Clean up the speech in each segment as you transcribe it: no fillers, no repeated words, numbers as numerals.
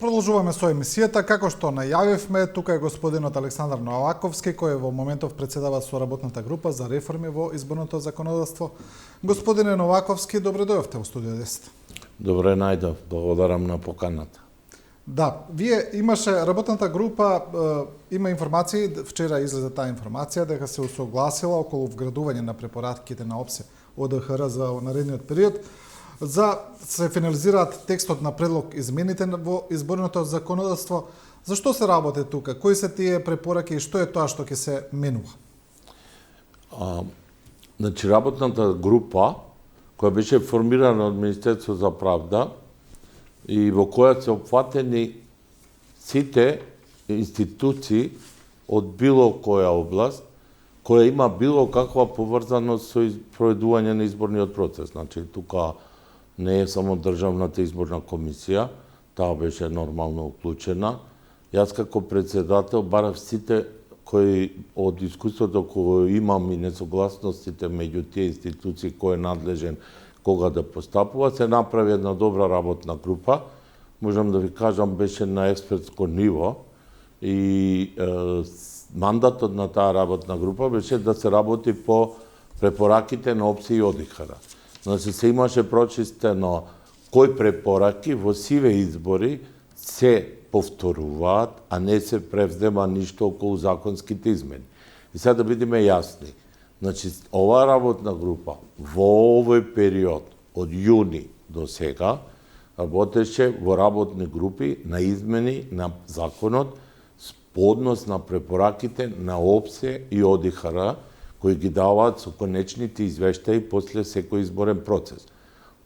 Продолжуваме со емисијата, како што најавивме, тука е господинот Александар Новаковски, кој во моментов председава со работната група за реформи во изборното законодавство. Господине Новаковски, добре дојавте во студио 10. Добре најдов, благодарам на поканата. Да, вие имаше работната група, има информации, вчера излезе таа информација дека се усогласила околу вградување на препоратките на ОПСЕ ОДХР за наредниот период, за се финализираат текстот на предлог измените во изборното законодавство. Зашто се работи тука? Кои се тие препораки и што е тоа што ќе се менува? Значи, работната група, која беше формирана од Министерство за правда и во која се опфатени сите институции од било која област, која има било каква поврзаност со проведување на изборниот процес. Значи, тука не е само Државната изборна комисија, таа беше нормално уклучена. Јас како председател барав сите кои од искуството кој имам и несогласностите меѓу тие институции кој е надлежен кога да постапува, се направи една добра работна група. Можам да ви кажам, беше на експертско ниво и мандатот на таа работна група беше да се работи по препораките на ОПСЕ и ОДХР. Значи, се имаше прочистено кои препораки во сиве избори се повторуваат, а не се превзема ништо околу законските измени. И сега да бидеме јасни. Значи, оваа работна група во овој период од јуни до сега работеше во работни групи на измени на законот по однос на препораките на ОПСЕ и ОДХР, кои ги даваат со конечните извештаи после секој изборен процес.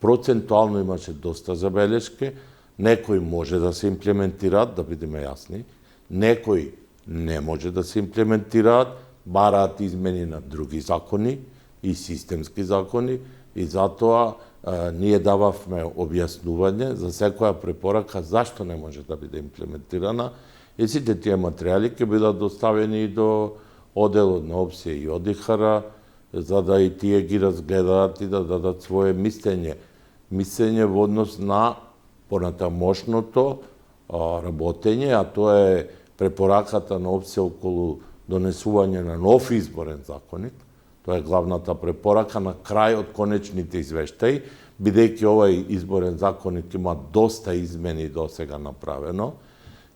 Процентуално имаше доста забелешки, некои може да се имплементираат, да бидеме јасни, некои не може да се имплементираат, бараат измени на други закони и системски закони, и затоа ние дававме објаснување за секоја препорака зашто не може да биде имплементирана, и сите тие материјали ќе бидат доставени и до оделот на ОПСЕ и ОДХР, за да и тие ги разгледаат и да дадат свое мислење. Мислење во однос на понатамошното работење, а тоа е препораката на ОПСЕ околу донесување на нов изборен законник. Тоа е главната препорака на крај од конечните извештаи, бидејќи овај изборен законник има доста измени до сега направено.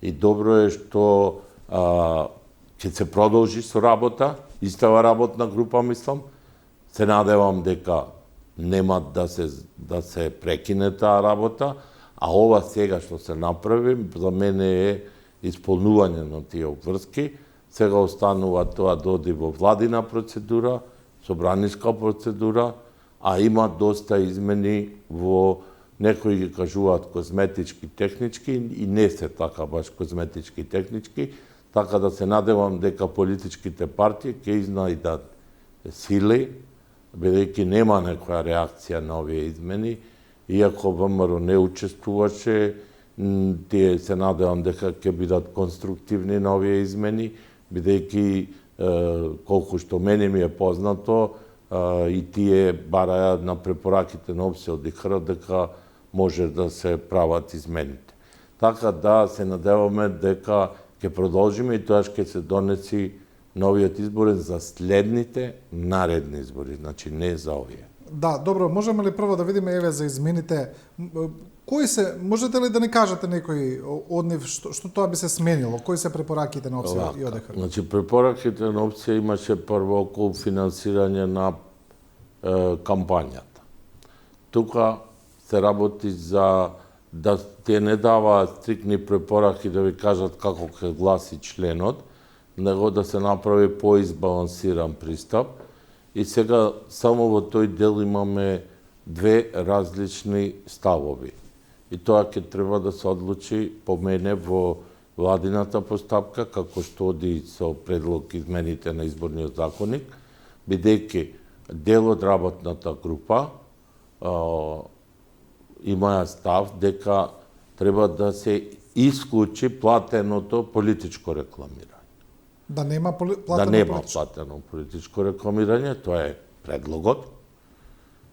И добро е што ќе се продолжи со работа, истава работна група, мислам. Се надевам дека нема да се прекине таа работа, а ова сега што се направи, за мене е исполнување на тие обврски. Сега останува тоа да оди во владина процедура, собраниска процедура, а има доста измени во некои ги кажуваат козметички, технички, и не се така баш козметички, технички, така да се надевам дека политичките партии ќе изнајдат сили, бидејќи нема некоја реакција на овие измени, иако ВМРО не учествуваше, тие се надевам дека ќе бидат конструктивни на овие измени, бидејќи колку што мене ми е познато, и тие бараат на препораките на ОПСЕ ОДХР дека може да се прават измените. Така да се надеваме дека ќе продолжиме и тоа ќе се донеси новиот изборен за следните наредни избори, значи не за овие. Да, добро, можеме ли прво да видиме еве за измените, кои се, можете ли да ни кажете некои од нив што тоа би се сменило, кои се препораките на ОПСЕ и ОДХР? Значи препораките на ОПСЕ имаше прво околу финансирање на кампањата. Тука се работи за да те не даваат стрикни препораки да ви кажат како ќе гласи членот, него да се направи поизбалансиран пристап. И сега само во тој дел имаме две различни ставови. И тоа ќе треба да се одлучи по мене во владината постапка, како што оди со предлог измените на изборниот законник, бидејќи дел од работната група имаја став дека треба да се исклучи платеното политичко рекламирање. Да нема платено политичко рекламирање, тоа е предлогот.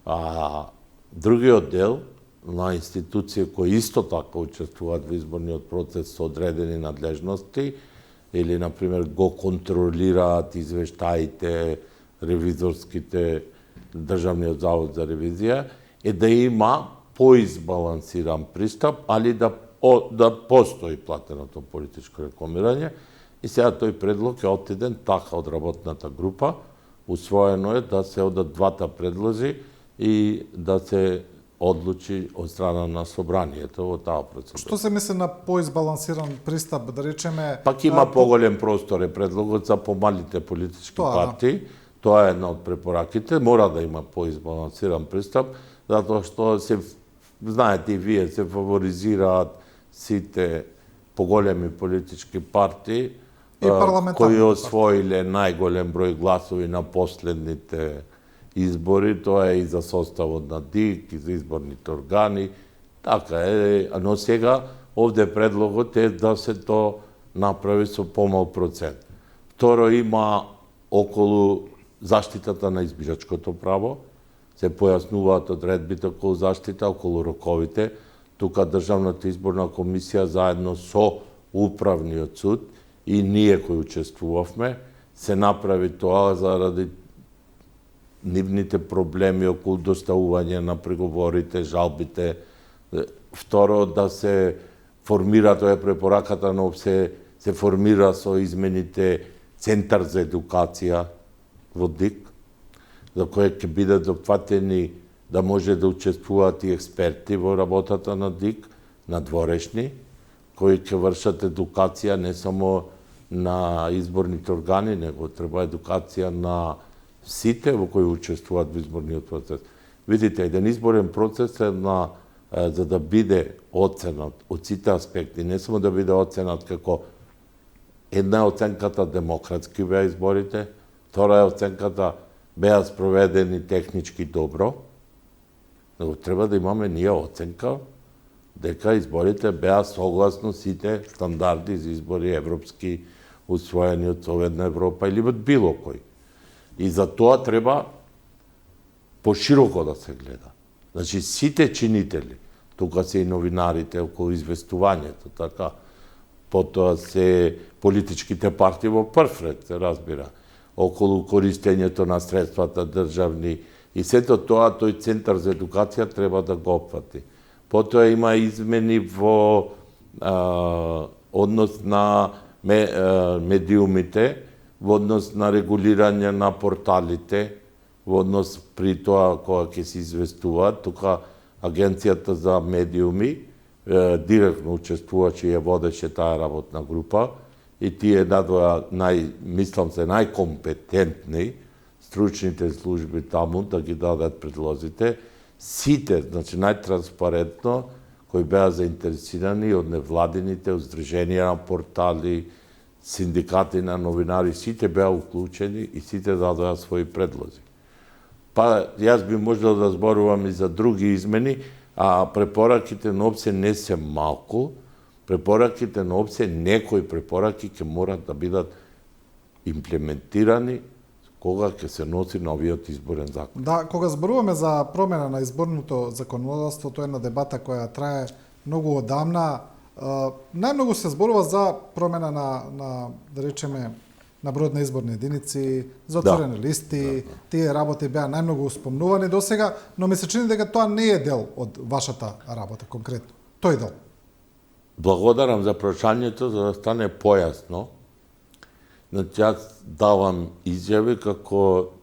А другиот дел на институции кои исто така учествуваат во изборниот процес со одредени надлежности или, например, го контролираат извештаите, ревизорските, Државниот завод за ревизија, е да има поизбалансиран пристап, али да постои платеното политичко рекламирање. И сега тој предлог е оттиден така од работната група. Усвоено е да се одат двата предлози и да се одлучи од страна на собранието во таа процедура. Што се мисли на поизбалансиран пристап, да речеме? Пак има поголем простор е предлогот за помалите политички партии. Тоа е една од препораките. Мора да има поизбалансиран пристап, затоа што знаете и вие, се фаворизираат сите поголеми политички партии кои освоиле најголем број гласови на последните избори, тоа е и за составот на ДИК, и за изборните органи, така е, но сега овде предлогот е да се то направи со помал процент. Второ, има околу заштитата на избирачкото право, се појаснуваат одредбите околу заштита, околу роковите. Тука Државната изборна комисија заедно со Управниот суд и ние кои учествувавме, се направи тоа заради нивните проблеми околу доставување на приговорите, жалбите. Второ, да се формира, тоа е препораката на ОПСЕ, се формира со измените Центар за едукација во ДИК, за кој ќе бидат допфатени да може да учествуваат и експерти во работата на ДИК, надворешни, кои ќе вршат едукација не само на изборните органи, него треба едукација на сите во кои учествуваат во изборниот процес. Видите, еден изборен процес е за да биде оценат од сите аспекти, не само да биде оценат како една е оценката демократски беа изборите, втора е оценката беа спроведени технички добро, но треба да имаме ние оценка дека изборите беа согласно сите стандарди за избори европски, усвоени од Советна Европа или од било кој. И за тоа треба пошироко да се гледа. Значи, сите чинители, тука се и новинарите околу известувањето, така, потоа се политичките партии во прв ред, се разбира, околу користењето на средствата државни и сето тоа, тој Центар за едукација треба да го опфати. Потоа има измени во однос на медиумите, во однос на регулирање на порталите, во однос при тоа кога ќе се известуваат. Тука Агенцијата за медиуми директно учествуваше и ја водеше таа работна група и тие надвоја мислам се најкомпетентни стручните служби таму да ги дадат предлозите. Сите, значи најтранспарентно, кои беа заинтересирани од невладините, од здруженија на портали, синдикати на новинари, сите беа уклучени и сите дадоа своји предлози. Па, јас би можел да зборувам и за други измени, а препораките на ОПСЕ не се малку. Препораките на ОПСЕ, некои препораки ќе морат да бидат имплементирани кога ќе се носи новиот изборен закон. Да, кога зборуваме за промена на изборното законодавство, тоа е една дебата која трае многу одамна. Најмногу се зборува за промена на да речеме, на бројот на изборни единици, за отворени листи, тие работи беа најмногу спомнувани досега, но ми се чини дека тоа не е дел од вашата работа конкретно. Тој дел. Благодарам за прашањето, за да стане појасно. Значи, јас давам изјави како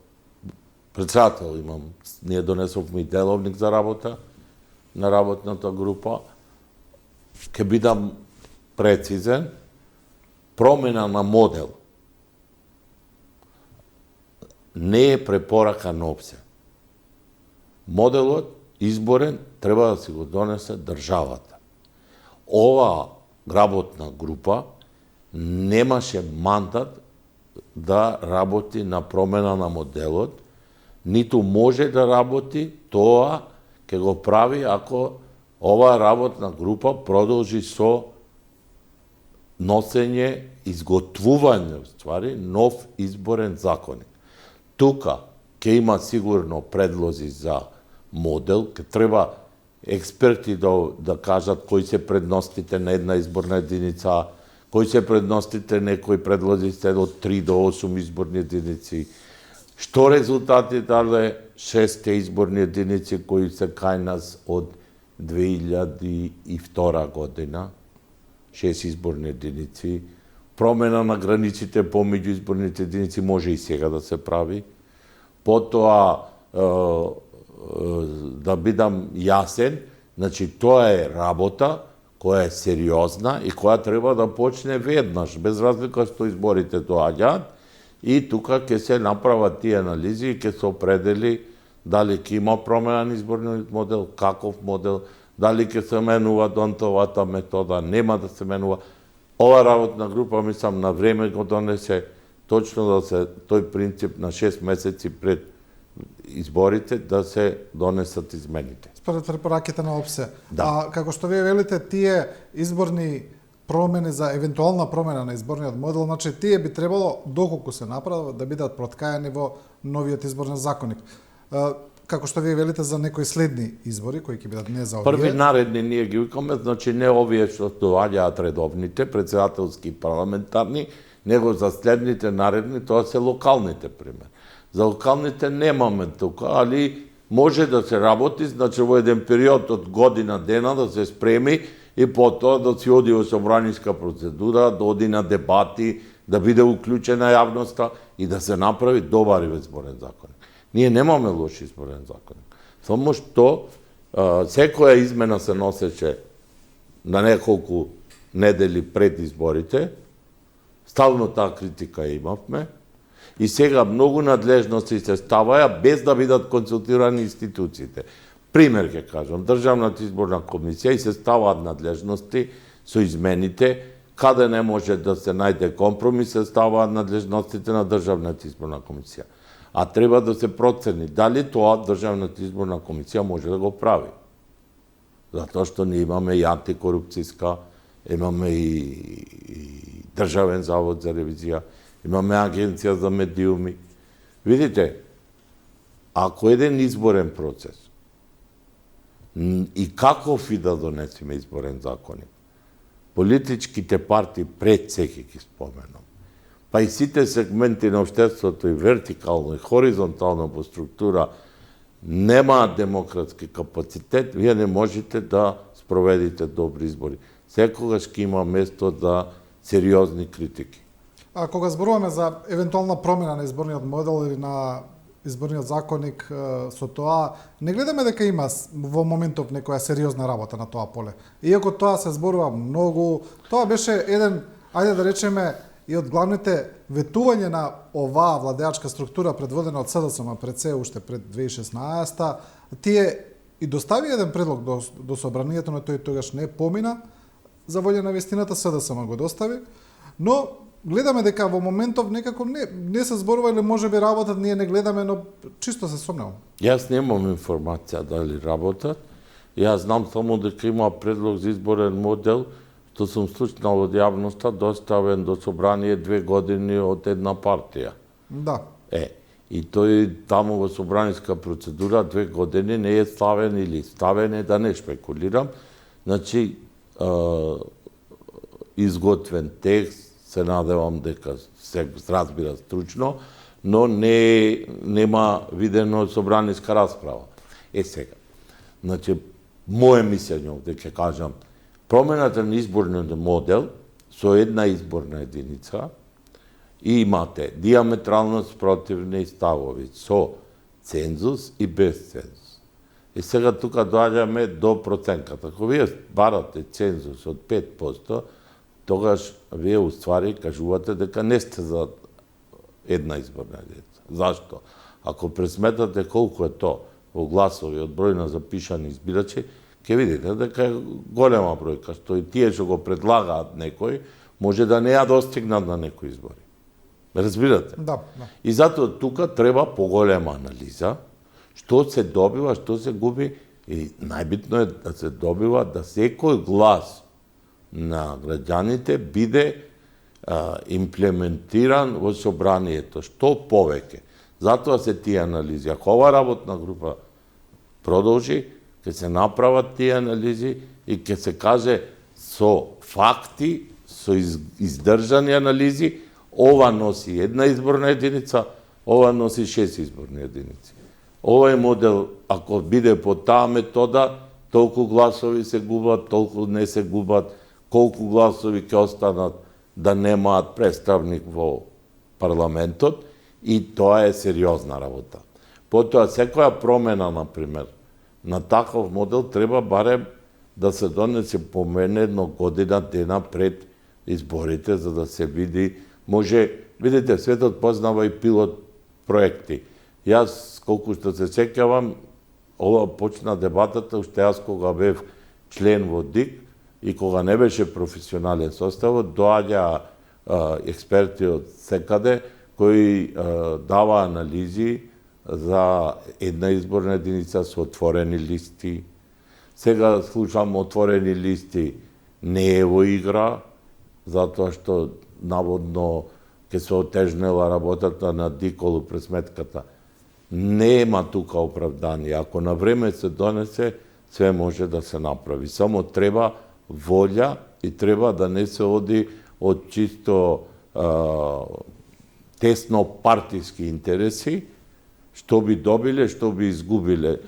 председател имам. Ние донесовме и деловник за работа на работната група. Ке бидам прецизен. Промена на модел не е препорака на ОПСЕ. Моделот изборен треба да си го донесе државата. Ова работна група немаше мандат да работи на промена на моделот, ниту може да работи, тоа ќе го прави ако оваа работна група продолжи со носење, изготвување, ствари, нов изборен законник. Тука ќе има сигурно предлози за модел, ќе треба експерти да кажат кои се предностите на една изборна единица, кои се предностите, некои предлози се од 3 до 8 изборни единици. Што резултати даде 6 изборни единици кои се кај нас од 2002 година, 6 изборни единици, промена на границите помеѓу изборните единици може и сега да се прави. Потоа, да бидам јасен, значи тоа е работа која е сериозна и која треба да почне веднаш, без разлика што изборите доаѓаат, и тука ќе се направат тие анализи и ќе се определи дали ќе има промена на изборниот модел, каков модел, дали ќе се менува Донтовата метода, нема да се менува. Ова работна група, мислам, на време го донесе точно да се тој принцип на 6 месеци пред изборите да се донесат измените. Според препораките на ОПСЕ. Да. Како што вие велите, тие изборни промени за евентуална промена на изборниот модел, значи тие би требало, доколку се направат, да бидат проткајани во новиот изборен законник. Како што вие велите за некои следни избори, кои ќе бидат не за овие. Први наредни ние ги викаме, значи не овие што доаѓаат редовните, председателски и парламентарни, него за следните наредни, тоа се локалните, пример. За локалните немаме тука, али може да се работи, значи во еден период од година дена да се спреми и потоа да се оди во собраниска процедура, да оди на дебати, да биде уклучена јавноста и да се направи добар изборен закон. Ние немаме лош изборен закон. Само што секоја измена се носеше на неколку недели пред изборите, стално таа критика имавме, и сега многу надлежности се ставаја без да бидат консултирани институциите. Пример ќе кажам, Државната изборна комисија и се ставаат надлежности со измените, каде не може да се најде компромис, се ставаат надлежностите на Државната изборна комисија. А треба да се процени дали тоа Државната изборна комисија може да го прави. Затоа што ние имаме и антикорупцијска, имаме и Државен завод за ревизија, имаме агенција за медиуми. Видите, ако еден изборен процес и каков и да донесеме изборен законник, политичките партии пред секи ги споменам, па и сите сегменти на општеството и вертикално и хоризонтално по структура немаат демократски капацитет, вие не можете да спроведите добри избори. Секогаш ќе има место за сериозни критики. А кога зборуваме за евентуална промена на изборниот модел или на изборниот законник, со тоа не гледаме дека има во моментов некоја сериозна работа на тоа поле. Иако тоа се зборува многу, тоа беше еден, ајде да речеме, и од главните ветување на оваа владеачка структура предводена од СДСМ пред се уште пред 2016, тие и достави еден предлог до собранието, но тој тогаш не помина за волја на вистината, СДСМ го достави, но гледаме дека во моментов некако не се зборува или можеби работат, ние не гледаме, но чисто се сомневам. Јас немам информација дали работат. Јас знам само дека има предлог за изборен модел, што сум слушнал од јавноста, доставен до собрание 2 години од една партија. Да. И тој таму во собраниска процедура 2 години не е ставен или ставен е, да не шпекулирам. Значи, изготвен текст, се надевам дека се разбира стручно, но нема видено собраниска расправа. Сега, значи, моје мислење дека ќе кажам, промената на изборниот модел со една изборна единица и имате диаметрално спротивни ставови со цензус и без цензус. И сега тука доаѓаме до проценката. Ако вие барате цензус од 5%, тогаш вие уствари кажувате дека не сте за една изборна единица. Зашто? Ако пресметате колку е то во гласови од број на запишани избирачи, ќе видите дека е голема бројка, што и тие што го предлагаат некој, може да не ја достигнат на некои избори. Разбирате? Да. И затоа тука треба поголема анализа, што се добива, што се губи, и најбитно е да се добива да секој глас на граѓаните биде имплементиран во собранието, што повеќе. Затоа се тие анализи. Ако ова работна група продолжи, ќе се направат тие анализи и ќе се каже со факти, со издржани анализи, ова носи една изборна единица, ова носи 6 изборни единици. Овој модел, ако биде по таа метода, толку гласови се губат, толку не се губат, колку гласови ќе останат да немаат представник во парламентот, и тоа е сериозна работа. Потоа, секоја промена, например, на таков модел треба барем да се донесе по мене едно година дена пред изборите, за да се види, може, видите, светот познава и пилот проекти. Јас, колку што се сеќавам, ова почна дебатата уште јас кога бев член во ДИК и кога не беше професионален составот, доаѓа експерти од секаде кои дава анализи за една изборна единица со отворени листи. Сега слушам отворени листи не е во игра, затоа што наводно ќе се отежнела работата на Диколу пред сметката. Нема тука оправдание. Ако на време се донесе, све може да се направи. Само треба волја и треба да не се оди од чисто тесно партиски интереси, што би добиле, што би изгубиле.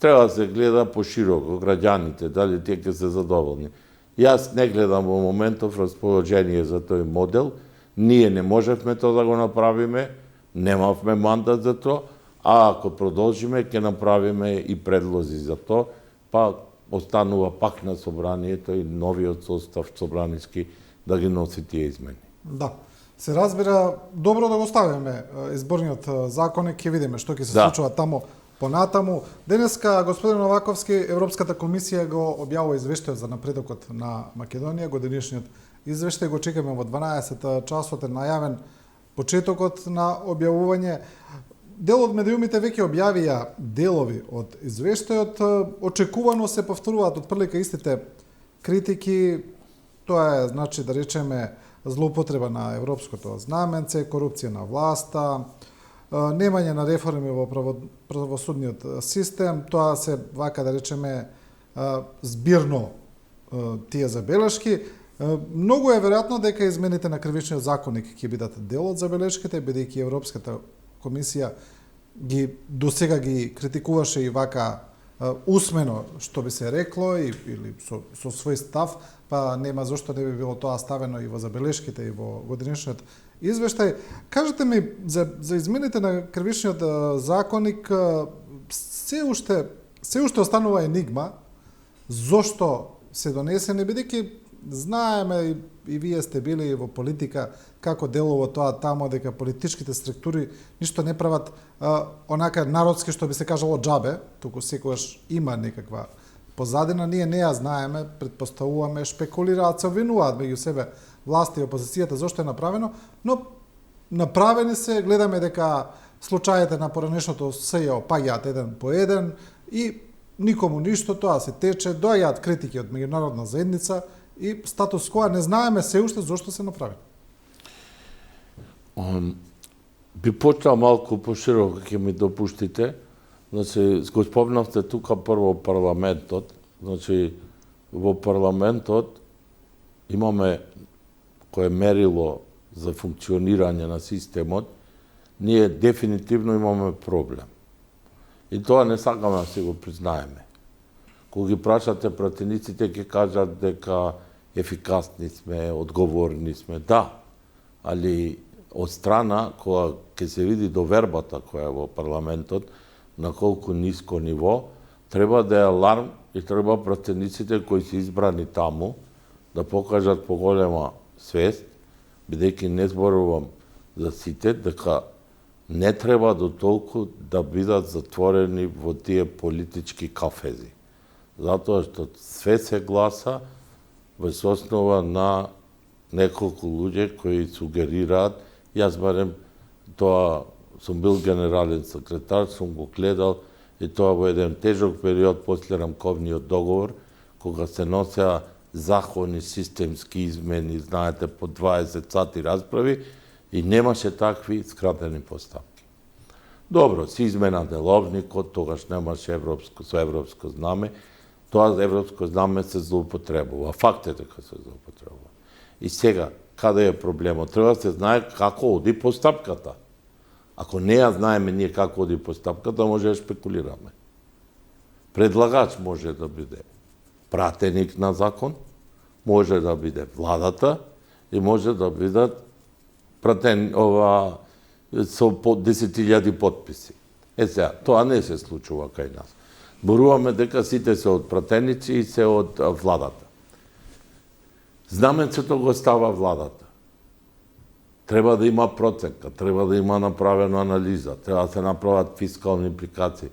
Треба да се гледа пошироко граѓаните, дали тие ќе се задоволни. Јас не гледам во моментов расположение за тој модел. Ние не можевме тоа да го направиме, немавме мандат за тоа, а ако продолжиме, ќе направиме и предлози за тоа, па останува пак на собранието и новиот состав собраниски да ги носи тие измени. Да. Се разбира, добро да го ставиме изборниот законник, ќе видиме што ќе се случува таму понатаму. Денеска, господин Новаковски, Европската комисија го објавува извештајот за напредокот на Македонија, годинишниот извештај го чекаме во 12 часот, е најавен почетокот на објавување. Дел од медиумите веќе објавија делови од извештајот, очекувано се повторуваат од прилика истите критики. Тоа е, значи, да речеме, злоупотреба на европското знаменце, корупција на власта, немање на реформи во правосудниот систем. Тоа се, вака да речеме, збирно тие забелешки. Многу е веројатно дека измените на кривичниот законник ќе бидат дел од забелешките, бидејќи Европската комисија досега ги критикуваше и вака усмено, што би се рекло, или со свој став, па нема зошто не би било тоа ставено и во забелешките и во годинишниот извештај. Кажете ми, за измените на кривичниот законник, се уште останува енигма, зошто се донесени, бидејќи знаеме и вие сте били во политика, како делува тоа тамо, дека политичките структури ништо не прават онака народски, што би се кажало џабе, туку секогаш има некаква позадина, ние не ја знаеме, предпоставуваме, шпекулираат, се обвинуваат меѓу себе власти и опозицијата зошто е направено, но направени се, гледаме дека случаите на поранешното се ја опаѓаат еден по еден и никому ништо, тоа се тече, доаѓаат критики од меѓународна заедница и статус кво, не знаеме се уште зошто се направи. Би почнал малку пошироко, ќе ми допуштите. Значи, го спомнавте тука прво парламентот. Значи, во парламентот имаме кое мерило за функционирање на системот, ние дефинитивно имаме проблем. И тоа не сакаме да се го признаеме. Кога ги прашате пратениците, ќе кажат дека ефикасни сме, одговорни сме. Да, али од страна, кога ќе се види довербата која е во парламентот, на колку ниско ниво, треба да е аларм и треба пратениците кои се избрани таму да покажат поголема свест, бидејќи не зборувам за сите, дека не треба до толку да бидат затворени во тие политички кафези. Затоа што све се гласа без основа на неколку луѓе кои сугерираат. Јас барем тоа сум бил генерален секретар, сум го гледал и тоа во еден тежок период после рамковниот договор, кога се носеа закони, системски измени, знаете, по 20 сати расправи и немаше такви скратени поставки. Добро, се измена деловникот, тогаш немаше со европско знаме, тоа европско знаме се злоупотребува. Факт е дека се злоупотребува. И сега, каде е проблемот? Треба да се знае како оди постапката. Ако не ја знаеме ние како оди постапката, може да шпекулираме. Предлагач може да биде пратеник на закон, може да биде владата и може да бидат пратен со по 10.000 подписи. Сега, тоа не се случува кај нас. Зборуваме дека сите се од пратеници и се од владата. Знаменцето го става владата. Треба да има проценка, треба да има направена анализа, треба да се направат фискални импликации.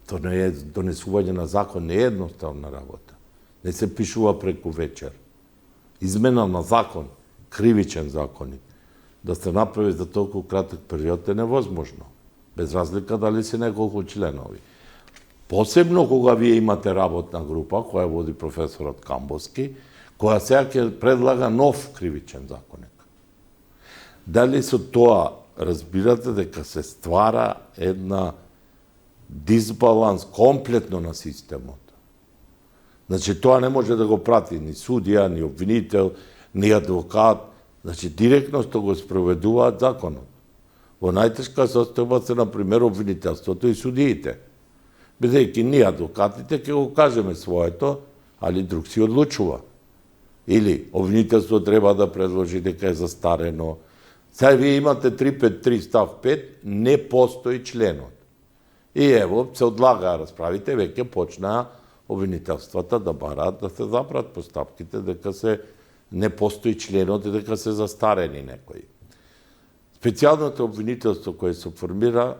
То не е донесување на закон, не е едноставна работа. Не се пишува преку вечер. Измена на закон, кривичен законник, да се направи за толку краток период е невозможно. Без разлика дали се неколку членови. Посебно кога вие имате работна група, која води професорот Камбоски, која сега ќе предлага нов кривичен законник. Дали со тоа разбирате дека се ствара една дисбаланс комплетно на системот? Значи, тоа не може да го прати ни судија, ни обвинител, ни адвокат. Значи, директно што го спроведуваат законот. Во најтешка состојба се, например, обвинителството и судиите. Бидејќи ние адвокатите ќе го кажеме своето, али друг си одлучува. Или обвинителство треба да предложи дека е застарено. Сега вие имате 353 став 5, не постои членот. И ево, се одлагаа расправите, веќе почнаа обвинителствата да бараат да се запрат постапките, дека се не постои членот и дека се застарени некои. Специјалното обвинителство кое се формира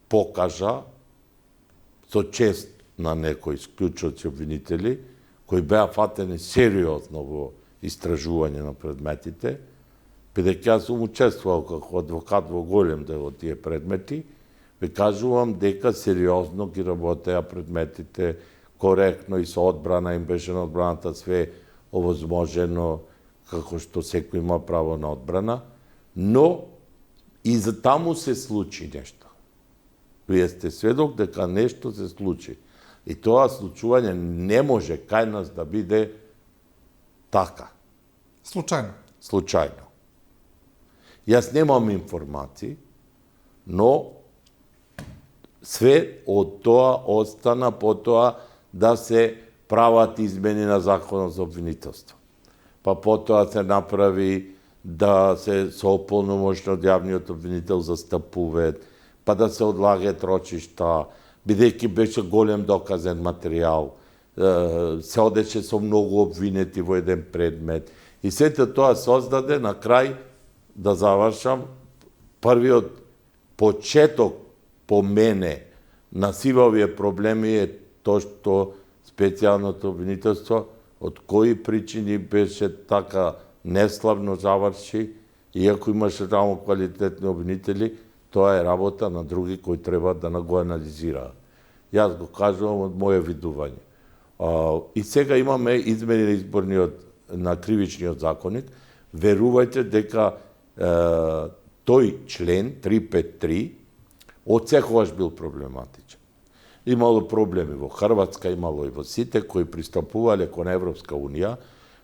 покажа со чест на некои исклучоци обвинители, кои беа фатени сериозно во истражување на предметите, бидејќи јас сум учествувал како адвокат во голем дел од тие предмети, ви кажувам дека сериозно ги работеа предметите, коректно и со одбрана, им беше на одбраната све овозможено, како што секој има право на одбрана, но и за таму се случи нешто. Вие сте сведок дека нешто се случи. И тоа случување не може кај нас да биде така. Случајно. Случајно. Јас немам информации, но све од тоа остана потоа да се прават измени на законот за обвинителство. Па потоа се направи да се со ополномошен од јавниот обвинител застапуваат, па да се одлагаат рочишта, бидејќи беше голем доказен материјал, се одеше со многу обвинети во еден предмет. И сето тоа создаде на крај, да завршам, првиот почеток по мене на сива овие проблеми е тоа што специјалното обвинителство од кои причини беше така неславно заврши, иако имаше рамо квалитетни обвинители, тоа е работа на други кои треба да го анализираат. Јас го кажувам од моје видување. И сега имаме измени на изборниот, на кривичниот законник. Верувајте дека тој член 353 од секогаш бил проблематичен. Имало проблеми во Хрватска, имало и во сите кои пристапувале кон Европска унија,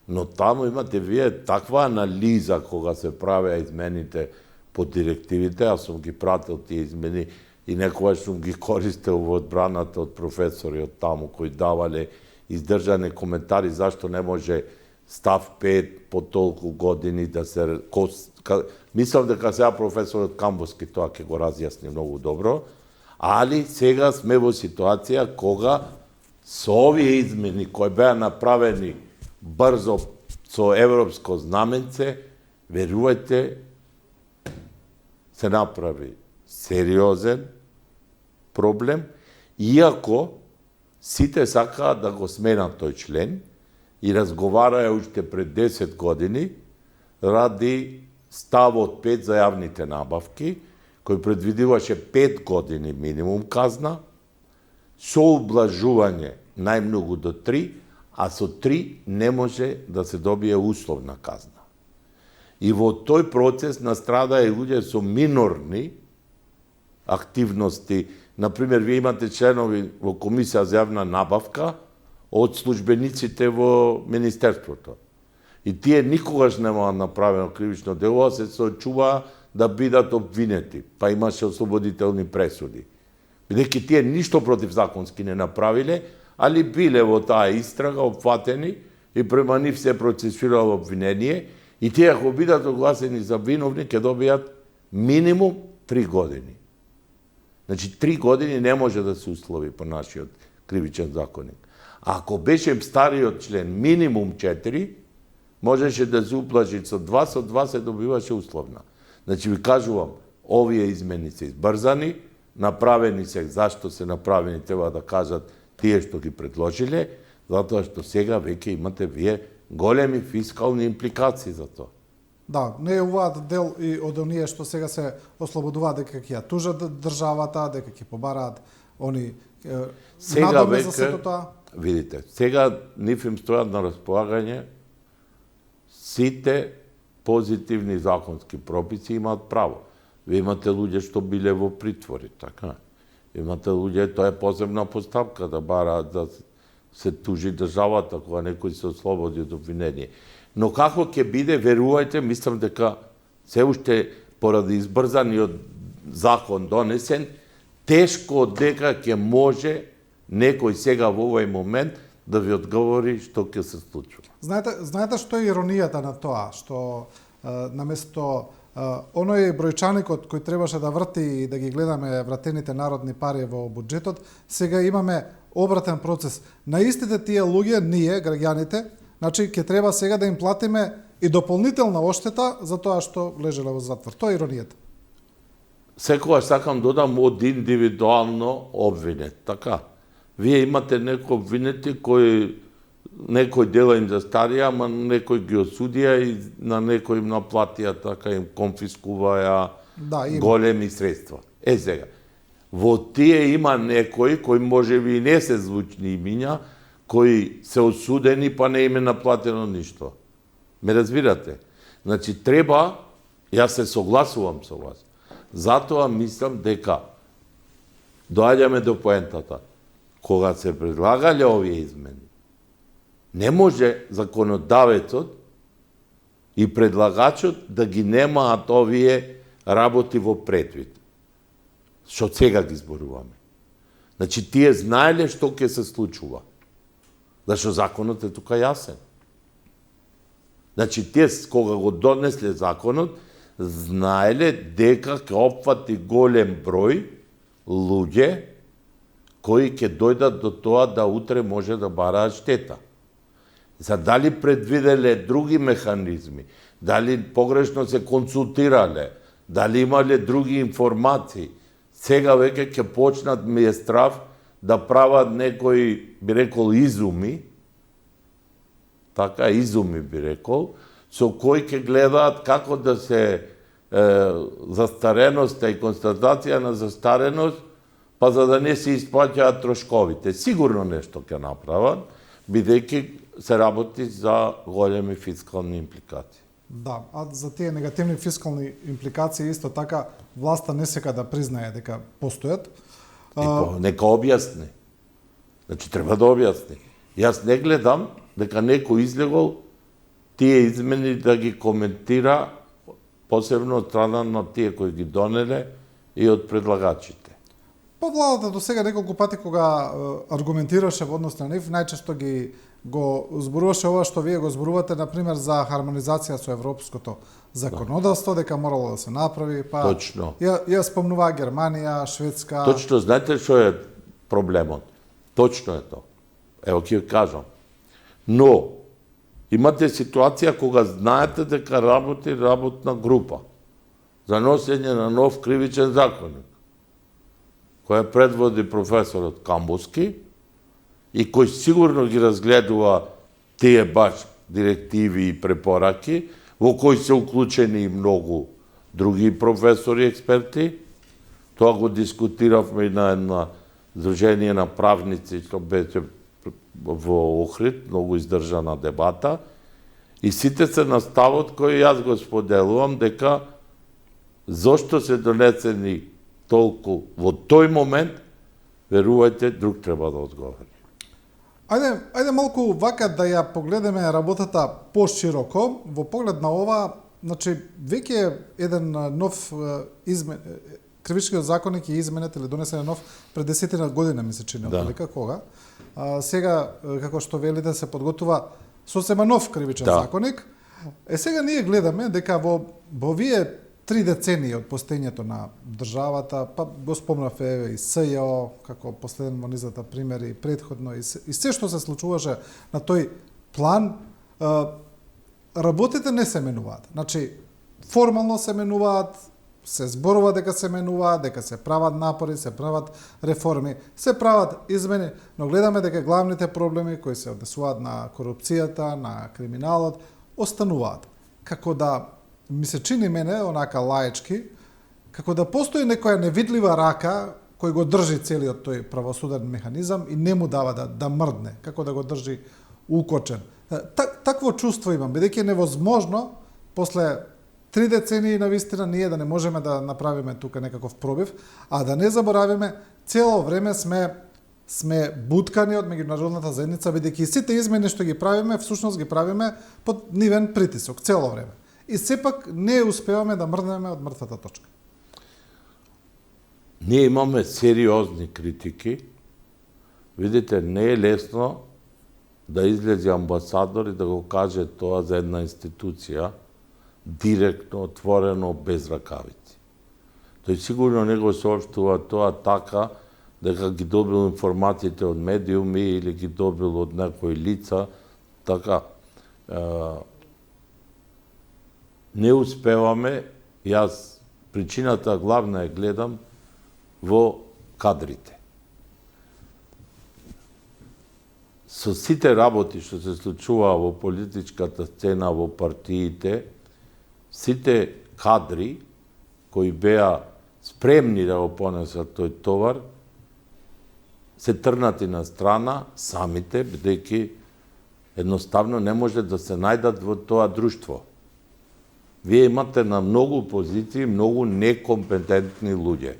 но таму имате вие таква анализа кога се правеа измените по директивите, аз сум ги пратил тие измени и некогаш сум ги користел во одбраната од професори од таму кои давале издржани коментари зашто не може став 5 по толку години да се... Мислам дека сега професорот Камбоски тоа ќе го разјасни многу добро, али сега сме во ситуација кога со овие измени кои беа направени брзо со европско знаменце, верувајте, се направи сериозен проблем, иако сите сакаат да го сменат тој член и разговараа уште пред 10 години ради ставот 5 за јавните набавки, кој предвидуваше 5 години минимум казна, со ублажување најмногу до 3, а со 3 не може да се добие условна казна. И во тој процес настрадаа и луѓе со минорни активности. Например, вие имате членови во Комисија за јавна набавка од службениците во Министерството. И тие никогаш нема направено кривично дело, а се соочуваа да бидат обвинети, па имаше ослободителни пресуди. Бидејќи тие ништо против законски не направиле, али биле во таа истрага опфатени и према нив се процесирало обвинение и тие ако бидат огласени за виновни ќе добијат минимум 3 години. Значи 3 години не може да се услови по нашиот кривичен законник. А ако беше стариот член минимум 4, можеше да се уплаши со 2 се добиваше условна. Значи ви кажувам, овие измени се избрзани, направени се, зашто се направени, треба да кажат тие што ги предложиле, затоа што сега веќе имате вие големи фискални импликации за тоа. Да, не е оваат дел и од оние што сега се ослободуваат дека ќе ја тужат државата, дека ќе побараат они Сега надомне за веќе, сето тоа. видите, сега нив им стојат на располагање сите позитивни законски прописи имаат право. Вие имате луѓе што биле во притвори, така? Имате луѓе, тоа е посебна поставка да бараат да се тужи државата кога некој се ослободи од обвинение. Но како ќе биде, верувајте, мислам дека се уште поради избрзаниот закон донесен, тешко дека ќе може некој сега во овој момент да ви одговори што ќе се случува. Знаете што е иронијата на тоа, што наместо оној бројчаникот кој требаше да врти и да ги гледаме вратените народни пари во буџетот, сега имаме обратен процес. На истите тие луѓе, ние, граѓаните, значи ќе треба сега да им платиме и дополнителна оштета за тоа што лежеле во затвор. Тоа е иронијата. Секогаш сакам додам од индивидуално обвинет, така? Вие имате некои обвинети кои некој дела им застарија, ама некој ги осудија и на некој им наплатија, така им конфискуваја големи средства. Сега, во тие има некои кои можеби и не се звучни имиња, кои се осудени па не им е наплатено ништо. Ме разбирате? Значи треба, јас се согласувам со вас. Затоа мислам дека доаѓаме до поентата. Кога се предлагале овие измени, не може законодавецот и предлагачот да ги немаат овие работи во предвид. Што сега ги зборуваме. Значи, тие знаеле што ќе се случува. Зашто законот е тука јасен. Значи, тие кога го донесле законот, знаеле дека ќе опфати голем број луѓе кои ќе дојдат до тоа да утре може да бараат штета. За дали предвиделе други механизми, дали погрешно се консултирале, дали имале други информации, сега веќе ќе почнат, ми е страв, да прават некои, би рекол, изуми, така, изуми би рекол, со кои ќе гледаат како да се застареноста и констатација на застареност, па за да не се исплаќаат трошковите. Сигурно нешто ќе направат, бидејќи се работи за големи фискални импликации. Да, а за тие негативни фискални импликации исто така власта не сека да признае дека постојат. Нека објасни. Значи треба да објасни. Јас не гледам дека некој излегол тие измени да ги коментира, посебно од страна на тие кои ги донеле и од предлагачите. Па владата до сега неколку пати кога аргументираше во однос на нив, најчесто го зборуваше ова што вие го зборувате, например, за хармонизација со европското законодавство, дека морало да се направи, па Точно. Ја спомнуваа Германија, Шведска. Точно, знаете што е проблемот? Точно е тоа. Ево ќе кажам. Но имате ситуација кога знаете дека работи работна група за носење на нов кривичен законник, која предводи професорот Камбуски и кој сигурно ги разгледува тие баш директиви и препораки, во кои се уклучени и многу други професори и експерти. Тоа го дискутиравме и на една Сдружение на правници, што беше во Охрид, многу издржана дебата. И сите се на ставот кој јас го споделувам, дека зошто се донесени толку во тој момент, верувајте, друг треба да одговори. Ајде малку вака да ја погледаме работата пошироко, во поглед на ова, значи веќе еден нов кривичниот законник е изменет или донесен нов пред 10 година ми се чини, отприлика кога. Сега како што велите се подготува сосема нов кривичен законник. Сега ние гледаме дека во овие 3 децении од постоењето на државата, па го спомнаве и СЈО, како последен во низата примери, предходно и се што се случуваше на тој план, работите не се менуваат. Значи, формално се менуваат, се зборува дека се менуваат, дека се прават напори, се прават реформи, се прават измени, но гледаме дека главните проблеми кои се однесуваат на корупцијата, на криминалот, остануваат. Како да ми се чини мене, онака лаечки, како да постои некоја невидлива рака кој го држи целиот тој правосуден механизам и не му дава да мрдне, како да го држи укочен. Такво чувство имам, бидејќи е невозможно после 3 децении на вистина ние да не можеме да направиме тука некаков пробив, а да не заборавиме, цело време сме буткани од меѓународната заедница, бидејќи сите измени што ги правиме, всушност ги правиме под нивен притисок цело време. И сепак не успеваме да мрднеме од мртвата точка. Ние имаме сериозни критики. Видите, не е лесно да излезе амбасадор и да го каже тоа за една институција, директно, отворено, без ракавици. Тој сигурно не го соопштува тоа така, дека ги добил информациите од медиуми или ги добил од некои лица, така не успеваме, јас причината главна е гледам во кадрите. Со сите работи што се случува во политичката сцена, во партиите, сите кадри кои беа спремни да го понесат тој товар, се трнати на страна самите, бидејќи едноставно не може да се најдат во тоа друштво. Вие имате на многу позиции многу некомпетентни луѓе.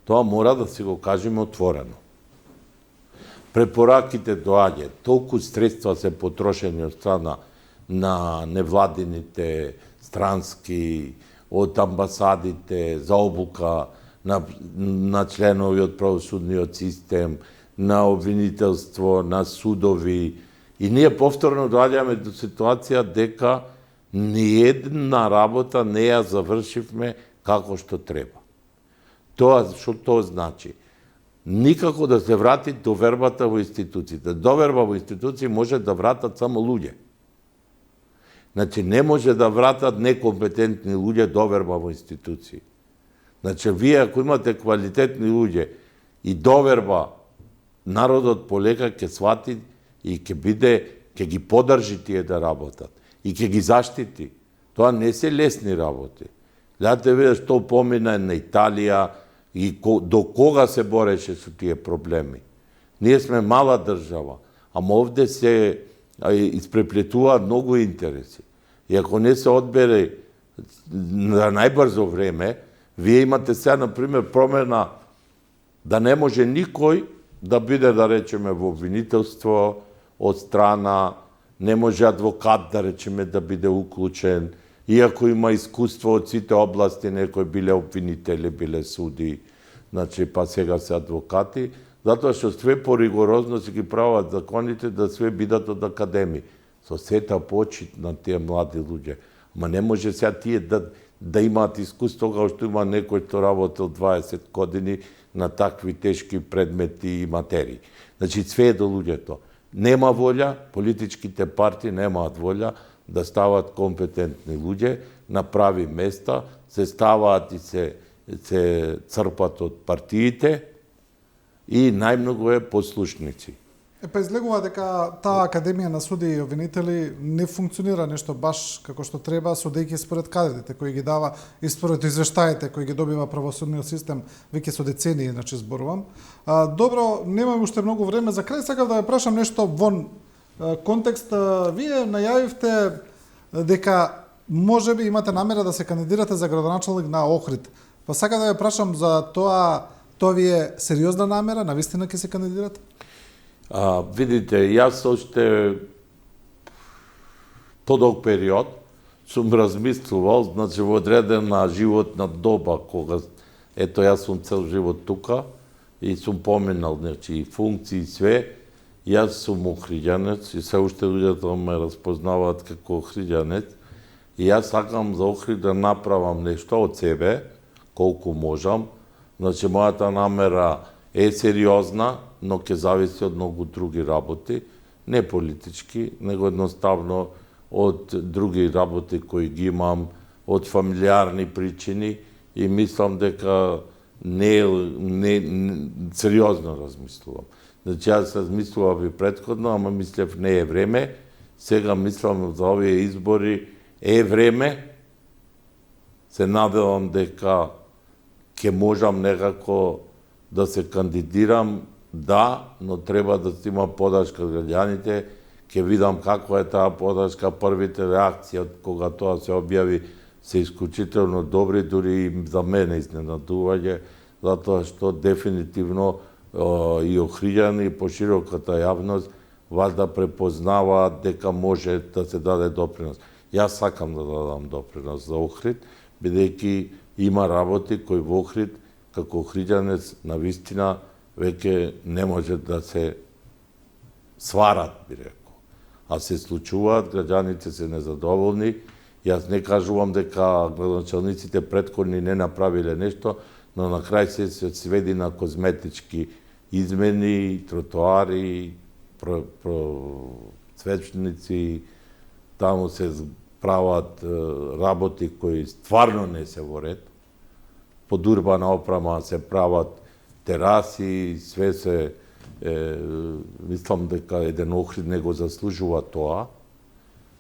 Тоа мора да си го кажеме отворено. Препораките доаѓа, толку средства се потрошени од страна на невладините, странски, од амбасадите, за обука на членови од правосудниот систем, на обвинителство, на судови. И ние повторно доаѓаме до ситуација дека ниедна работа не ја завршивме како што треба. Тоа што тоа значи? Никако да се врати довербата во институциите. Доверба во институции може да вратат само луѓе. Значи, не може да вратат некомпетентни луѓе доверба во институции. Значи, вие ако имате квалитетни луѓе и доверба, народот полека ќе свати и ќе ги подржи тие да работат и ќе ги заштити. Тоа не се лесни работи. Гледате виде што помина на Италија и до кога се бореше со тие проблеми. Ние сме мала држава, ама овде се испреплетуваат многу интереси. И ако не се одбере на најбрзо време, вие имате сега, например, промена да не може никој да биде, да речеме, во обвинителство од страна, не може адвокат, да речеме, да биде уклучен, иако има искуство од сите области, некои биле обвинители, биле суди, значи, па сега се адвокати, затоа што све поригорозно се ги прават законите да све бидат од академи. Со сета почит на тие млади луѓе. Ма не може сега тие да имаат искуство како што има некој што работел 20 години на такви тешки предмети и материи. Значи, све е до луѓето. Нема волја, политичките партии немаат волја да стават компетентни луѓе на прави места, се ставаат и се црпат од партиите и најмногу е послушници. Па излегува дека таа академија на суди и обвинители не функционира нешто баш како што треба, судејќи според кадрите кои ги дава и според извештаите кои ги добива правосудниот систем веќе со децении, значи зборувам. Добро, немаме уште многу време за крај, сакав да ве прашам нешто вон контекст. Вие најавивте дека можеби имате намера да се кандидирате за градоначалник на Охрид. Па сакам да ве прашам за тоа ви е сериозна намера, навистина ќе се кандидирате? Видите, јас уште подолг период сум размислувал, значи во одредена животна доба, кога ето јас сум цел живот тука и сум поминал, значи и функции и све, јас сум охриѓанец и се уште луѓето ме разпознаваат како охриѓанец и јас сакам за Охрид да направам нешто од себе, колку можам. Значи, мојата намера е сериозна, но ќе зависи од многу други работи, не политички, него едноставно од други работи кои ги имам, од фамилиарни причини и мислам дека не сериозно размислувам. Значи, јас размислував и претходно, ама мислев не е време, сега мислам за овие избори е време, се надевам дека ќе можам некако да се кандидирам, да, но треба да има подршка од граѓаните. Ќе видам каква е таа подршка, првите реакции од кога тоа се објави се исклучително добри, дури и за мене изненадување, затоа што дефинитивно и охриѓани и пошироката јавност важда препознаваат дека може да се даде допринос. Јас сакам да дадам допринос за Охрид, бидејќи има работи кои во Охрид, како охриѓанец, навистина, веќе не може да се сварат, би рекол. А се случуваат, граѓаните се незадоволни. Јас не кажувам дека градоначалниците претходни не направиле нешто, но на крај се сведи на козметички измени, тротоари, цвечници, таму се прават работи кои стварно не се во ред. Под урбана опрама се прават тераси, све се, мислам дека еден Охрид не го заслужува тоа.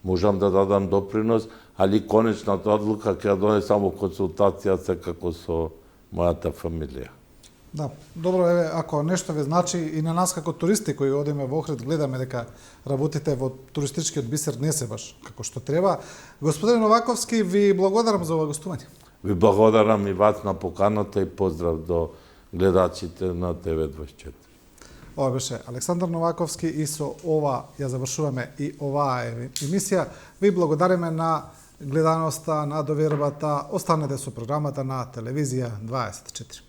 Можам да дадам допринос, али конечната одлука ќе донесам во консултација секако со мојата фамилија. Да, добро е, ако нешто ве значи и на нас како туристи кои одиме во Охрид, гледаме дека работите во туристичкиот бисер не се баш како што треба. Господин Новаковски, ви благодарам за ова гостување. Ви благодарам и вас на поканата и поздрав до гледачите на ТВ24. Ова беше Александар Новаковски и со ова ја завршуваме и оваа емисија. Ви благодариме на гледаноста, на довербата. Останете со програмата на Телевизија 24.